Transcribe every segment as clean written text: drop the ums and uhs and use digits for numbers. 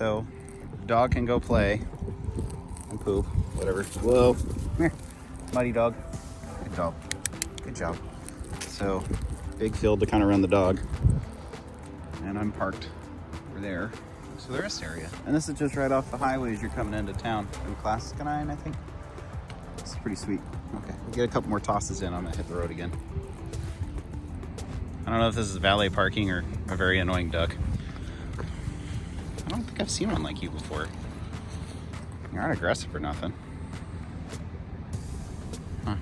So the dog can go play and poop, whatever. Whoa, come here, muddy dog. Good job, good job. So big field to kind of run the dog. And I'm parked over there. So the rest area. And this is just right off the highway as you're coming into town from Clatskanie, I think. It's pretty sweet. Okay, we'll get a couple more tosses in. I'm gonna hit the road again. I don't know if this is valet parking or a very annoying duck. I don't think I've seen one like you before. You're not aggressive or nothing. Huh.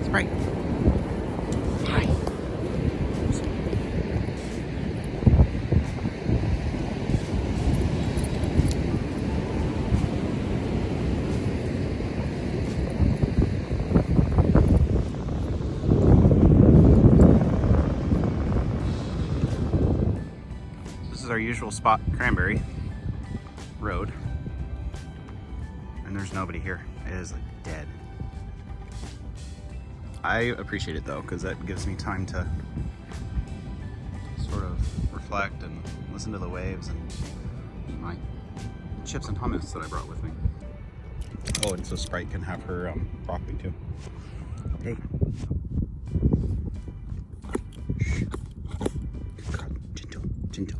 Sprite. Hi. This is our usual spot, Cranberry Road. And there's nobody here. It is like dead. I appreciate it though, because that gives me time to sort of reflect and listen to the waves and eat my chips and hummus that I brought with me. Oh, and so Sprite can have her broccoli too. Hey. Shh. Gentle, gentle.